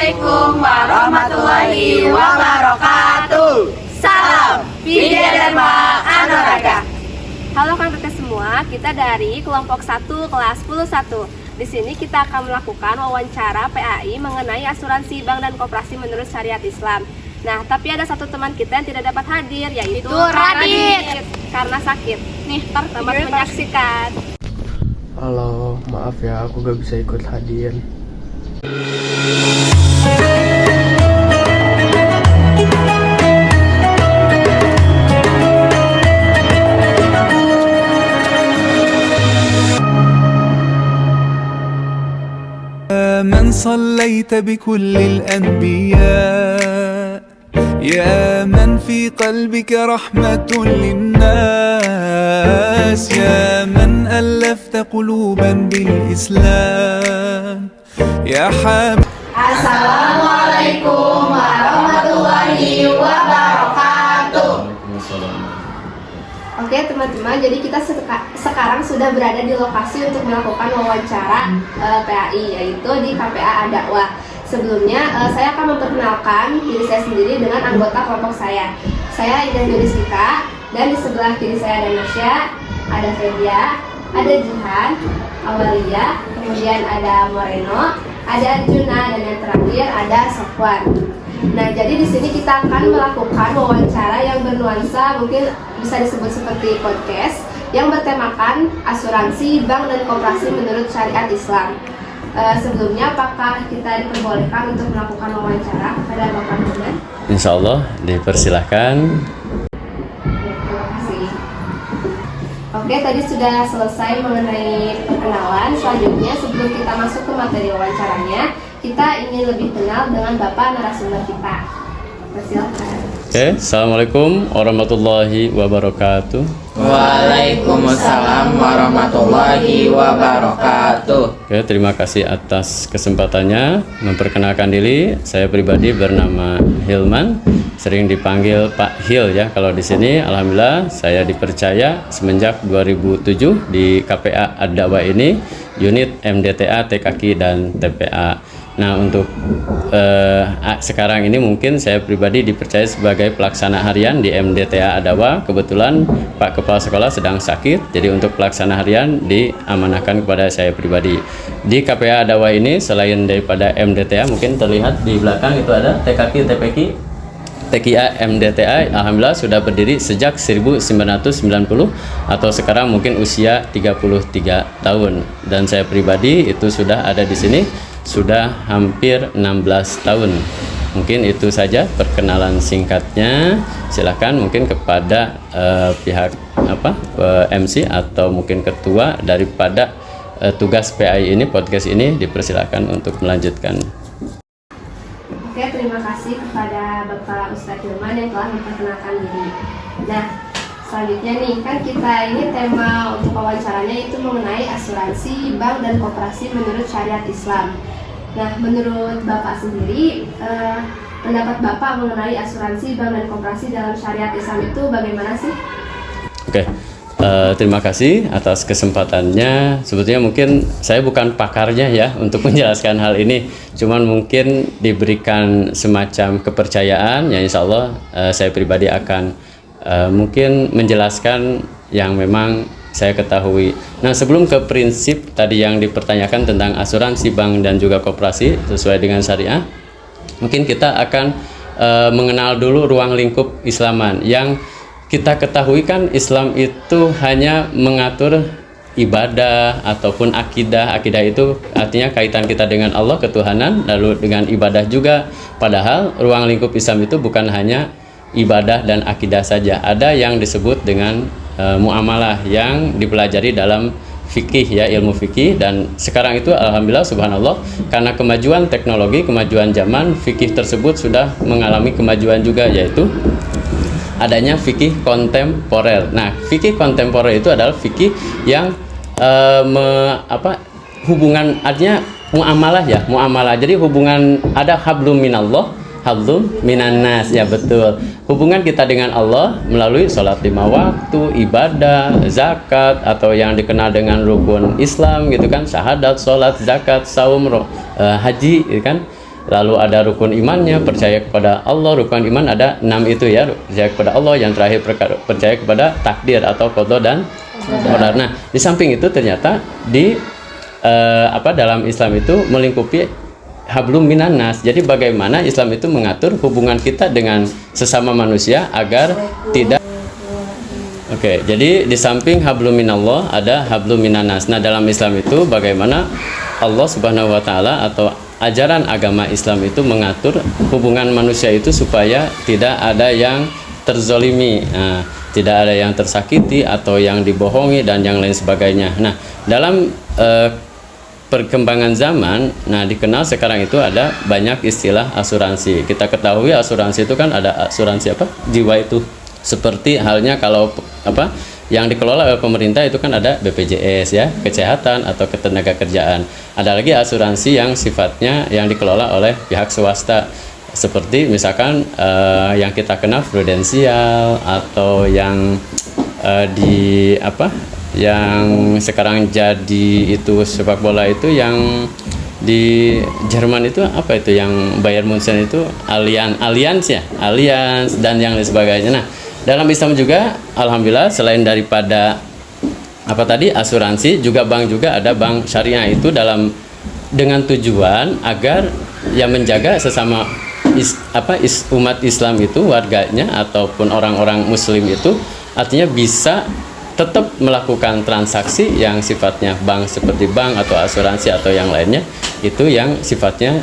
Assalamualaikum warahmatullahi wabarakatuh. Salam Vidya Dharma Anuraga. Halo kakak semua, kita dari kelompok 1 kelas 11. Di sini kita akan melakukan wawancara PAI mengenai asuransi bank dan koperasi menurut syariat Islam. Nah, tapi ada satu teman kita yang tidak dapat hadir, yaitu Radit karena sakit. Nih, selamat menyaksikan. Halo, maaf ya, aku gak bisa ikut hadir. من صليت بكل الأنبياء يا من في قلبك رحمة للناس يا من ألفت قلوبا بالإسلام يا حبيب. Assalamualaikum warahmatullahi wabarakatuh. Oke teman-teman, jadi kita sekarang sudah berada di lokasi untuk melakukan wawancara PAI, yaitu di KPA Ad-Dakwah. Sebelumnya saya akan memperkenalkan diri saya sendiri dengan anggota kelompok saya. Saya Indah Yulisika, dan di sebelah kiri saya ada Nasya, ada Fedia, ada Jihan, Awalia, kemudian ada Moreno, ada Arjuna, dan yang terakhir ada Sofwan. Nah, jadi di sini kita akan melakukan wawancara yang bernuansa, mungkin bisa disebut seperti podcast, yang bertemakan asuransi bank dan koperasi menurut syariat Islam. Sebelumnya, apakah kita diperbolehkan untuk melakukan wawancara kepada Bapak Numan? Insya Allah dipersilahkan. Terima kasih. Oke, tadi sudah selesai mengenai perkenalan. Selanjutnya, sebelum kita masuk ke materi wawancaranya, kita ingin lebih kenal dengan Bapak narasumber kita. Silakan. Oke, Assalamualaikum warahmatullahi wabarakatuh. Waalaikumsalam warahmatullahi wabarakatuh. Oke, terima kasih atas kesempatannya memperkenalkan diri. Saya pribadi bernama Hilman, sering dipanggil Pak Hil ya. Kalau di sini, alhamdulillah saya dipercaya semenjak 2007 di KPA Ad-Dakwah ini, unit MDTA, TKQ dan TPA. Nah, untuk sekarang ini mungkin saya pribadi dipercaya sebagai pelaksana harian di MDTA Ad-Dakwah. Kebetulan Pak Kepala Sekolah sedang sakit, jadi untuk pelaksana harian diamanahkan kepada saya pribadi. Di KPA Ad-Dakwah ini selain daripada MDTA, mungkin terlihat di belakang itu ada TKQ, TPQ, TKA, MDTA, alhamdulillah sudah berdiri sejak 1990 atau sekarang mungkin usia 33 tahun. Dan saya pribadi itu sudah ada di sini sudah hampir 16 tahun. Mungkin itu saja perkenalan singkatnya. Silakan mungkin kepada pihak MC atau mungkin ketua daripada tugas PAI ini, podcast ini, dipersilakan untuk melanjutkan. Oke, terima kasih kepada Bapak Ustadz Hilman yang telah memperkenalkan diri. Nah, selanjutnya nih, kan kita ini tema untuk wawancaranya itu mengenai asuransi bank dan koperasi menurut syariat Islam. Nah, menurut Bapak sendiri, pendapat Bapak mengenai asuransi bank dan koperasi dalam syariat Islam itu bagaimana sih? Oke, terima kasih atas kesempatannya. Sebetulnya mungkin saya bukan pakarnya ya untuk menjelaskan hal ini, cuman mungkin diberikan semacam kepercayaan ya, insya Allah saya pribadi akan mungkin menjelaskan yang memang saya ketahui. Nah, sebelum ke prinsip tadi yang dipertanyakan tentang asuransi bank dan juga koperasi sesuai dengan syariah, mungkin kita akan mengenal dulu ruang lingkup Islaman. Yang kita ketahui kan Islam itu hanya mengatur ibadah ataupun akidah. Akidah itu artinya kaitan kita dengan Allah, ketuhanan, lalu dengan ibadah juga. Padahal ruang lingkup Islam itu bukan hanya ibadah dan akidah saja. Ada yang disebut dengan muamalah yang dipelajari dalam fikih ya, ilmu fikih. Dan sekarang itu alhamdulillah subhanallah, karena kemajuan teknologi, kemajuan zaman, fikih tersebut sudah mengalami kemajuan juga, yaitu adanya fikih kontemporer. Nah, fikih kontemporer itu adalah fikih yang hubungan, artinya muamalah ya, muamalah. Jadi hubungan, ada hablum minallah, hablum minannas, ya betul. Hubungan kita dengan Allah melalui sholat 5 waktu, ibadah, zakat, atau yang dikenal dengan rukun Islam gitu kan, syahadat, sholat, zakat, saum, haji gitu kan. lalu ada rukun imannya, percaya kepada Allah. Rukun iman ada 6 itu ya, percaya kepada Allah. Yang terakhir percaya kepada takdir atau qada dan qadar. Nah, di samping itu ternyata di dalam Islam itu melingkupi hablum minan nas. Jadi bagaimana Islam itu mengatur hubungan kita dengan sesama manusia agar tidak jadi di samping hablum minallah ada hablum minan nas. Nah, dalam Islam itu bagaimana Allah Subhanahu wa taala atau ajaran agama Islam itu mengatur hubungan manusia itu supaya tidak ada yang terzolimi, tidak ada yang tersakiti atau yang dibohongi dan yang lain sebagainya. Nah, dalam perkembangan zaman, nah dikenal sekarang itu ada banyak istilah asuransi. Kita ketahui asuransi itu kan ada asuransi jiwa itu, seperti halnya kalau yang dikelola oleh pemerintah itu kan ada BPJS ya, kesehatan atau ketenagakerjaan. Ada lagi asuransi yang sifatnya yang dikelola oleh pihak swasta, seperti misalkan yang kita kenal prudensial, atau yang yang sekarang jadi itu sepak bola itu yang di Jerman itu yang Bayern Munchen itu Allianz dan yang lain sebagainya. Nah, dalam Islam juga alhamdulillah selain daripada asuransi, juga bank juga ada bank syariah itu dengan tujuan agar menjaga sesama umat Islam itu, warganya ataupun orang-orang muslim itu, artinya bisa tetap melakukan transaksi yang sifatnya bank, seperti bank atau asuransi atau yang lainnya, itu yang sifatnya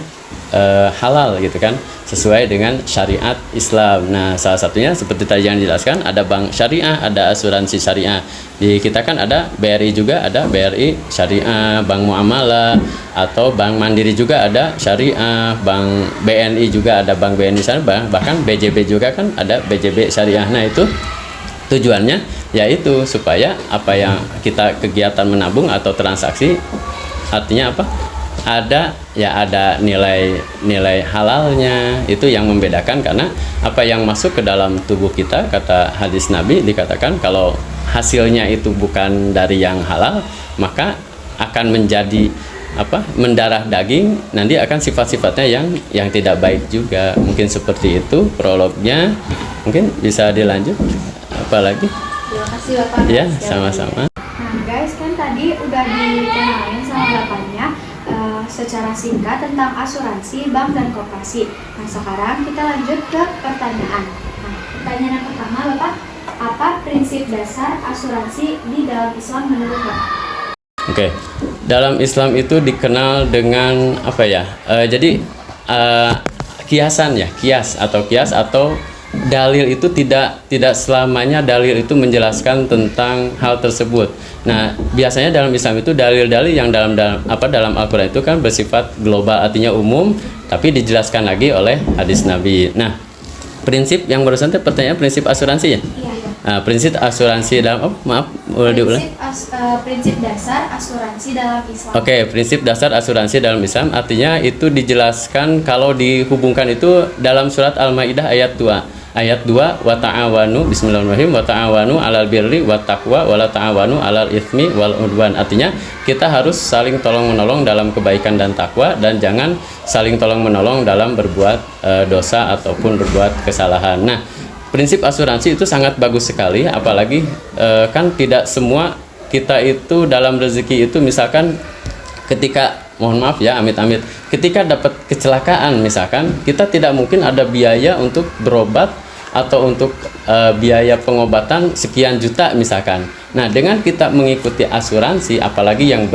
halal gitu kan, sesuai dengan syariat Islam. Nah, salah satunya seperti tadi yang dijelaskan, ada bank syariah, ada asuransi syariah. Di kita kan ada BRI juga, ada BRI syariah, bank muamalah, atau bank mandiri juga ada syariah, bank BNI juga ada bank BNI syariah, bahkan BJB juga kan ada BJB syariah. Nah, itu tujuannya yaitu supaya yang kita kegiatan menabung atau transaksi, artinya ada nilai halalnya. Itu yang membedakan, karena apa yang masuk ke dalam tubuh kita, kata hadis Nabi dikatakan kalau hasilnya itu bukan dari yang halal, maka akan menjadi mendarah daging, nanti akan sifat-sifatnya yang tidak baik juga. Mungkin seperti itu prolognya, mungkin bisa dilanjut apalagi. Terima kasih Bapak. Ya, sama-sama. Nah guys, kan tadi udah dikenalin sama Bapaknya secara singkat tentang asuransi, bank, dan koperasi. Nah, sekarang kita lanjut ke pertanyaan. Nah, pertanyaan yang pertama, Bapak, apa prinsip dasar asuransi di dalam Islam menurut Bapak? Oke, dalam Islam itu dikenal dengan jadi kias atau dalil itu tidak selamanya dalil itu menjelaskan tentang hal tersebut. Nah, biasanya dalam Islam itu dalil-dalil yang dalam Al-Qur'an itu kan bersifat global, artinya umum, tapi dijelaskan lagi oleh hadis Nabi. Nah, prinsip yang barusan itu pertanyaan prinsip asuransi ya? Iya. Nah, prinsip asuransi dalam prinsip dasar asuransi dalam Islam. Oke, prinsip dasar asuransi dalam Islam artinya itu dijelaskan kalau dihubungkan itu dalam surat Al-Maidah ayat 2. Ayat 2, wa ta'awanu, bismillahirrahmanirrahim, wa ta'awanu 'alal birri wat taqwa wa la ta'awanu 'alal itsmi wal udwan. Artinya kita harus saling tolong-menolong dalam kebaikan dan takwa, dan jangan saling tolong-menolong dalam berbuat dosa ataupun berbuat kesalahan. Nah, prinsip asuransi itu sangat bagus sekali, apalagi kan tidak semua kita itu dalam rezeki itu, misalkan ketika, mohon maaf ya, amit-amit, ketika dapat kecelakaan misalkan, kita tidak mungkin ada biaya untuk berobat atau untuk biaya pengobatan sekian juta misalkan. Nah, dengan kita mengikuti asuransi, apalagi yang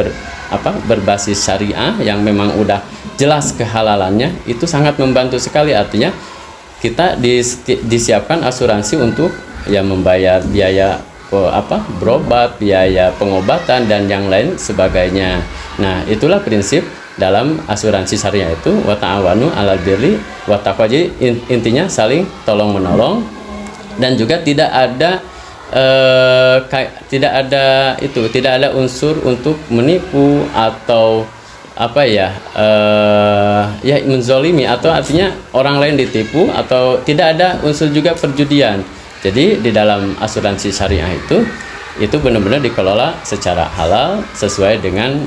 berbasis syariah yang memang udah jelas kehalalannya, itu sangat membantu sekali. Artinya kita disiapkan asuransi untuk membayar biaya berobat, biaya pengobatan, dan yang lain sebagainya. Nah, itulah prinsip dalam asuransi syariah itu, wa ta'awanu 'alal birri wat taqwa. Jadi intinya saling tolong menolong, dan juga tidak ada unsur untuk menipu atau menzolimi, atau artinya orang lain ditipu, atau tidak ada unsur juga perjudian. Jadi di dalam asuransi syariah itu benar-benar dikelola secara halal sesuai dengan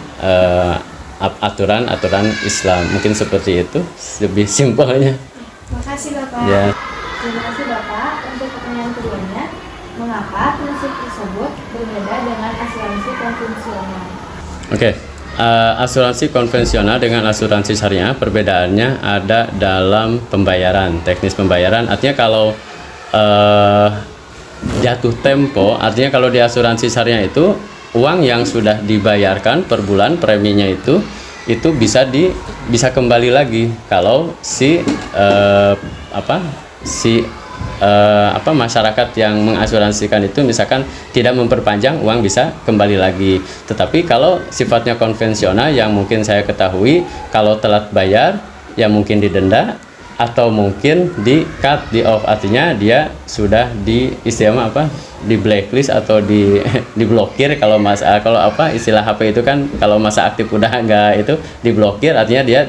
aturan-aturan Islam. Mungkin seperti itu lebih simpelnya. Makasih Bapak. Ya. Terima kasih Bapak. Untuk pertanyaan keduanya, mengapa prinsip tersebut berbeda dengan asuransi konvensional? Oke. Asuransi konvensional dengan asuransi syariah perbedaannya ada dalam pembayaran, teknis pembayaran. Artinya kalau jatuh tempo, artinya kalau di asuransi syariah itu uang yang sudah dibayarkan per bulan preminya itu bisa kembali lagi kalau masyarakat yang mengasuransikan itu misalkan tidak memperpanjang, uang bisa kembali lagi. Tetapi kalau sifatnya konvensional yang mungkin saya ketahui, kalau telat bayar ya mungkin didenda atau mungkin di cut, di off, artinya dia sudah di di blacklist atau diblokir. Kalau istilah HP itu kan kalau masa aktif udah enggak itu diblokir, artinya dia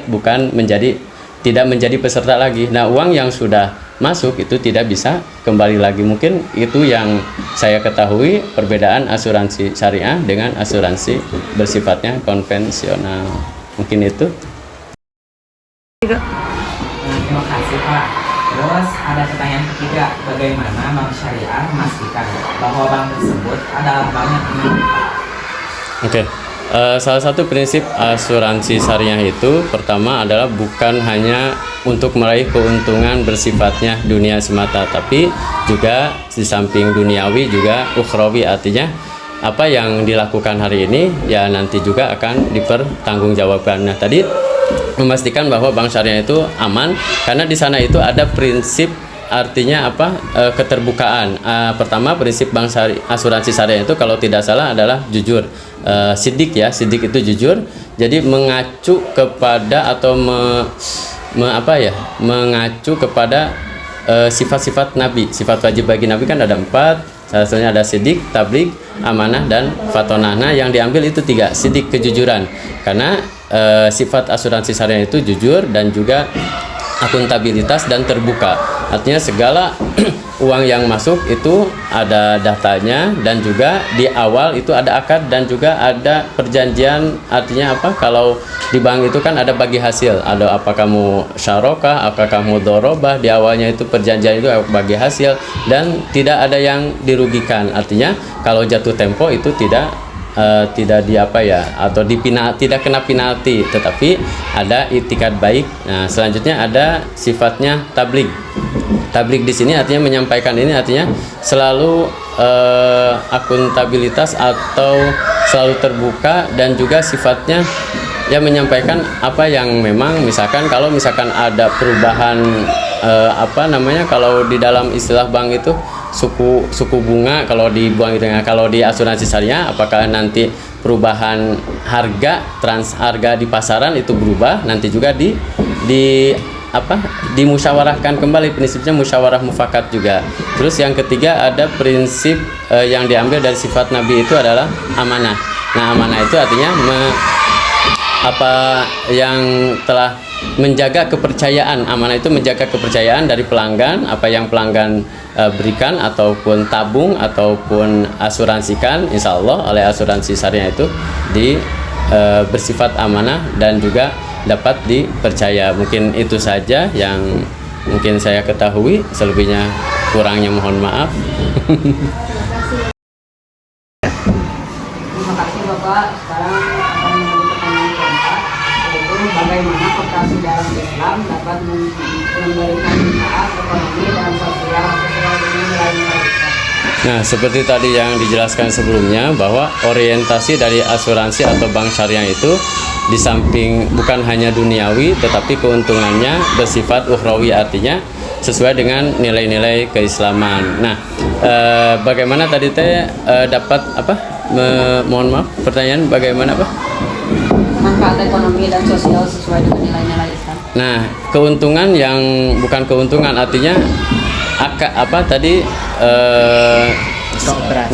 tidak menjadi peserta lagi. Nah, uang yang sudah masuk itu tidak bisa kembali lagi. Mungkin itu yang saya ketahui perbedaan asuransi syariah dengan asuransi bersifatnya konvensional. Mungkin itu. Terima kasih Pak. Terus ada pertanyaan ketiga, bagaimana bank syariah memastikan bahwa bank tersebut adalah bank yang aman? Oke. Salah satu prinsip asuransi syariah itu pertama adalah bukan hanya untuk meraih keuntungan bersifatnya dunia semata, tapi juga di samping duniawi juga ukhrawi, artinya apa yang dilakukan hari ini ya nanti juga akan dipertanggungjawabkan. Nah, tadi memastikan bahwa bank syariah itu aman karena di sana itu ada prinsip, artinya keterbukaan. Pertama, prinsip bank asuransi syariah itu kalau tidak salah adalah jujur. Sidik itu jujur. Jadi mengacu kepada atau mengacu kepada sifat-sifat Nabi. Sifat wajib bagi Nabi kan ada 4. Salah satunya ada sidik, tabligh, amanah, dan fatonah. Nah, yang diambil itu 3. Sidik, kejujuran. Karena sifat asuransi syariah itu jujur dan juga akuntabilitas dan terbuka. Artinya segala uang yang masuk itu ada datanya dan juga di awal itu ada akad dan juga ada perjanjian. Artinya kalau di bank itu kan ada bagi hasil, ada apa kamu syarokah, apa kamu dorobah, di awalnya itu perjanjian itu bagi hasil dan tidak ada yang dirugikan. Artinya kalau jatuh tempo itu tidak tidak kena penalti, tetapi ada itikad baik. Nah, selanjutnya ada sifatnya tabligh. Tabligh di sini artinya menyampaikan, ini artinya selalu akuntabilitas atau selalu terbuka dan juga sifatnya ya menyampaikan apa yang memang kalau misalkan ada perubahan kalau di dalam istilah bank itu suku bunga, kalau di bank itu, kalau di asuransi syariah apakah nanti perubahan harga di pasaran itu berubah, nanti juga dimusyawarahkan kembali, prinsipnya musyawarah mufakat juga. Terus yang ketiga ada prinsip yang diambil dari sifat Nabi itu adalah amanah. Nah, amanah itu artinya yang telah menjaga kepercayaan. Amanah itu menjaga kepercayaan dari pelanggan, apa yang pelanggan berikan ataupun tabung ataupun asuransikan, insya Allah oleh asuransi syariah itu bersifat amanah dan juga dapat dipercaya. Mungkin itu saja yang mungkin saya ketahui, selebihnya kurangnya mohon maaf. Terima kasih Bapak. Sekarang akan menjadi pertanyaan keempat, yaitu bagaimana koperasi dalam Islam dapat memberikan manfaat ekonomi dan sosial sesuai dengan nilai-nilai Islam. Nah, seperti tadi yang dijelaskan sebelumnya bahwa orientasi dari asuransi atau bank syariah itu di samping bukan hanya duniawi tetapi keuntungannya bersifat ukhrawi, artinya sesuai dengan nilai-nilai keislaman. Nah, bagaimana tadi dapat mohon maaf pertanyaan bagaimana Manfaat ekonomi dan sosial sesuai dengan nilai-nilai Islam. Nah, keuntungan yang bukan keuntungan artinya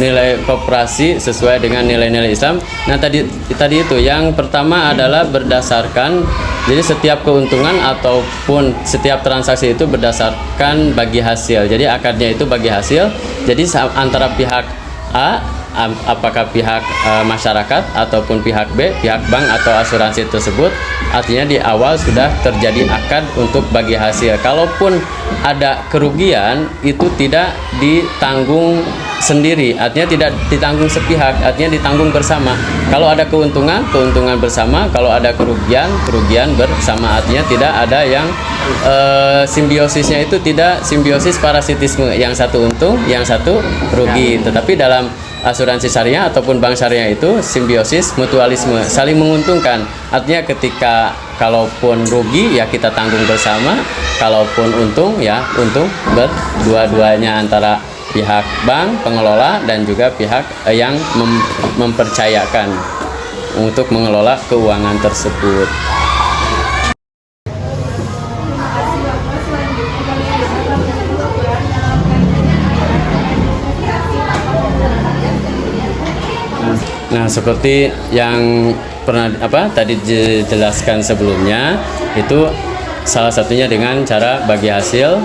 nilai koperasi sesuai dengan nilai-nilai Islam. Nah, tadi itu yang pertama adalah berdasarkan, jadi setiap keuntungan ataupun setiap transaksi itu berdasarkan bagi hasil. Jadi akadnya itu bagi hasil. Jadi antara pihak A apakah pihak masyarakat ataupun pihak B, pihak bank atau asuransi tersebut, artinya di awal sudah terjadi akad untuk bagi hasil. Kalaupun ada kerugian itu tidak ditanggung sendiri, artinya tidak ditanggung sepihak, artinya ditanggung bersama. Kalau ada keuntungan, keuntungan bersama. Kalau ada kerugian, kerugian bersama. Artinya tidak ada yang simbiosisnya itu tidak simbiosis parasitisme, yang satu untung, yang satu rugi. Tetapi dalam asuransi syariah ataupun bank syariah itu simbiosis mutualisme, saling menguntungkan. Artinya ketika kalaupun rugi ya kita tanggung bersama, kalaupun untung ya untung berdua-duanya, antara pihak bank pengelola dan juga pihak yang mempercayakan untuk mengelola keuangan tersebut. Nah, seperti yang pernah tadi dijelaskan sebelumnya, itu salah satunya dengan cara bagi hasil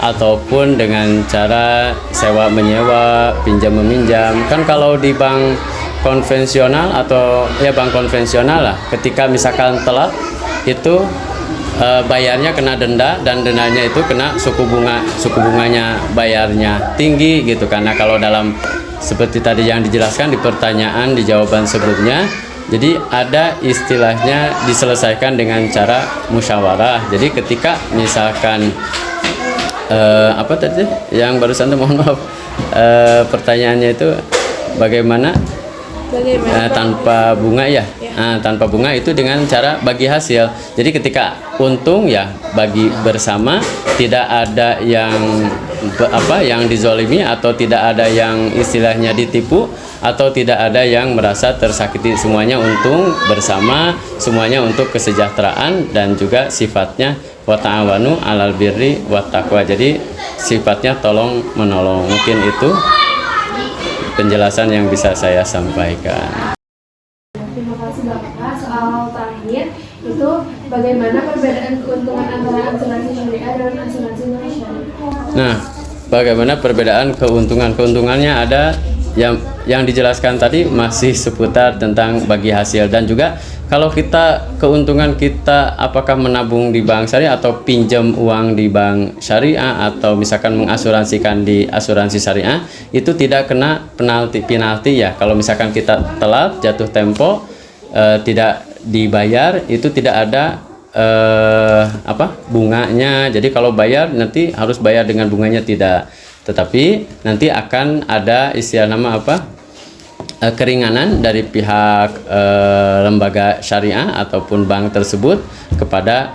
ataupun dengan cara sewa menyewa, pinjam meminjam. Kan kalau di bank konvensional atau ya bank konvensional lah, ketika misalkan telat itu bayarnya kena denda, dan dendanya itu kena suku bunganya bayarnya tinggi gitu. Karena kalau dalam seperti tadi yang dijelaskan di pertanyaan di jawaban sebelumnya, jadi ada istilahnya diselesaikan dengan cara musyawarah. Jadi ketika misalkan apa tadi yang barusan tuh, mohon maaf, pertanyaannya itu bagaimana tanpa bunga ya, tanpa bunga itu dengan cara bagi hasil. Jadi ketika untung ya bagi bersama, tidak ada yang yang dizolimi atau tidak ada yang istilahnya ditipu atau tidak ada yang merasa tersakiti. Semuanya untung bersama, semuanya untuk kesejahteraan, dan juga sifatnya wa ta'awanu 'alal birri wat taqwa. Jadi sifatnya tolong menolong. Mungkin itu penjelasan yang bisa saya sampaikan. Terima kasih Bapak. Soal terakhir itu bagaimana perbedaan keuntungan antara asuransi syariah dan asuransi non syariah? Nah, bagaimana perbedaan keuntungannya ada yang dijelaskan tadi masih seputar tentang bagi hasil, dan juga kalau kita keuntungan kita apakah menabung di bank syariah atau pinjam uang di bank syariah atau misalkan mengasuransikan di asuransi syariah, itu tidak kena penalti ya. Kalau misalkan kita telat, jatuh tempo, tidak dibayar, itu tidak ada bunganya. Jadi kalau bayar nanti harus bayar dengan bunganya, tidak. Tetapi nanti akan ada istilah nama keringanan dari pihak lembaga syariah ataupun bank tersebut kepada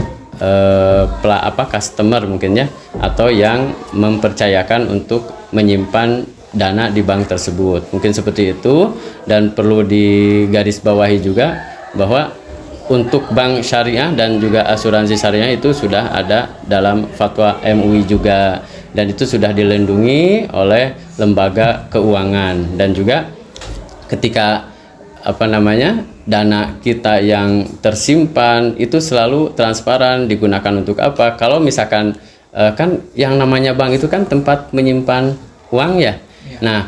customer mungkin ya, atau yang mempercayakan untuk menyimpan dana di bank tersebut. Mungkin seperti itu. Dan perlu digarisbawahi juga bahwa untuk bank syariah dan juga asuransi syariah itu sudah ada dalam fatwa MUI juga, dan itu sudah dilindungi oleh lembaga keuangan. Dan juga ketika dana kita yang tersimpan itu selalu transparan digunakan untuk apa. Kalau misalkan kan yang namanya bank itu kan tempat menyimpan uang ya. Nah,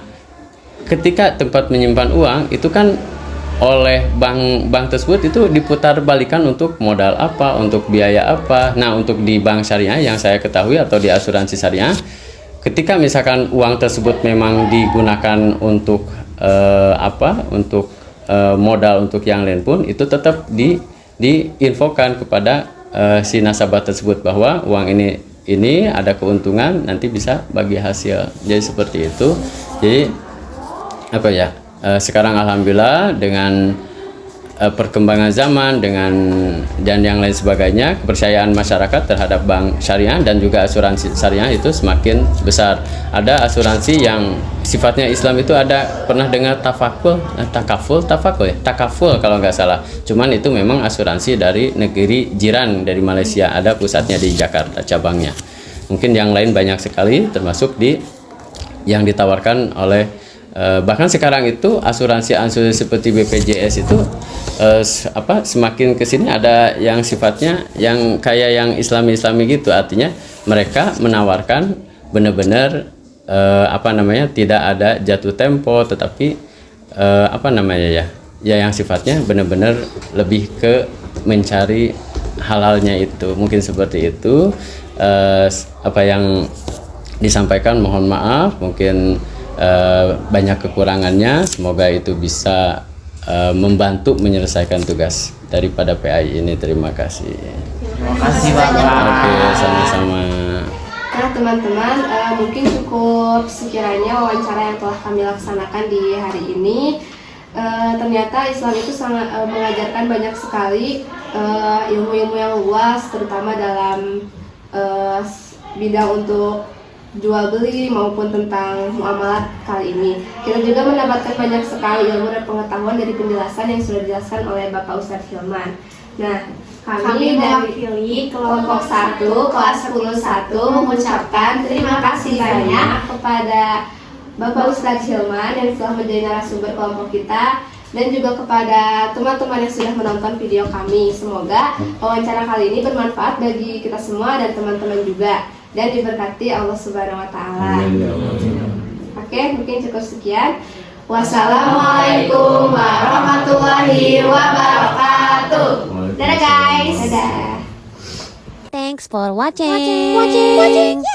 ketika tempat menyimpan uang itu kan oleh bank tersebut itu diputar balikan untuk modal apa, untuk biaya apa. Nah, untuk di bank syariah yang saya ketahui atau di asuransi syariah, ketika misalkan uang tersebut memang digunakan untuk modal untuk yang lain pun, itu tetap diinfokan kepada si nasabah tersebut bahwa uang ini ada keuntungan, nanti bisa bagi hasil. Jadi seperti itu. Jadi sekarang alhamdulillah dengan perkembangan zaman dan yang lain sebagainya, kepercayaan masyarakat terhadap bank syariah dan juga asuransi syariah itu semakin besar. Ada asuransi yang sifatnya Islam itu, ada pernah dengar takaful kalau nggak salah. Cuman itu memang asuransi dari negeri jiran dari Malaysia, ada pusatnya di Jakarta cabangnya. Mungkin yang lain banyak sekali, termasuk yang ditawarkan oleh bahkan sekarang itu asuransi seperti BPJS itu semakin kesini ada yang sifatnya yang kayak yang Islami gitu. Artinya mereka menawarkan benar-benar tidak ada jatuh tempo, tetapi apa namanya ya? Ya yang sifatnya benar-benar lebih ke mencari halalnya itu. Mungkin seperti itu. Apa yang disampaikan mohon maaf, mungkin banyak kekurangannya. Semoga itu bisa membantu menyelesaikan tugas daripada PAI ini. Terima kasih. Terima kasih Bapak. Oke, sama-sama. Nah teman-teman, mungkin cukup sekiranya wawancara yang telah kami laksanakan di hari ini. Ternyata Islam itu sangat mengajarkan banyak sekali ilmu-ilmu yang luas, terutama dalam bidang untuk jual beli maupun tentang muamalat kali ini. Kita juga mendapatkan banyak sekali ilmu dan pengetahuan dari penjelasan yang sudah dijelaskan oleh Bapak Ustadz Hilman. Nah, kami dari mewakili kelompok 1 kelas 1 mengucapkan terima kasih banyak kepada Bapak Ustadz Hilman yang telah menjadi narasumber kelompok kita, dan juga kepada teman-teman yang sudah menonton video kami. Semoga wawancara kali ini bermanfaat bagi kita semua dan teman-teman juga, dan diberkati Allah Subhanahu wa taala. Oke, mungkin cukup sekian. Wassalamualaikum warahmatullahi wabarakatuh. Dadah guys. Dadah. Thanks for watching.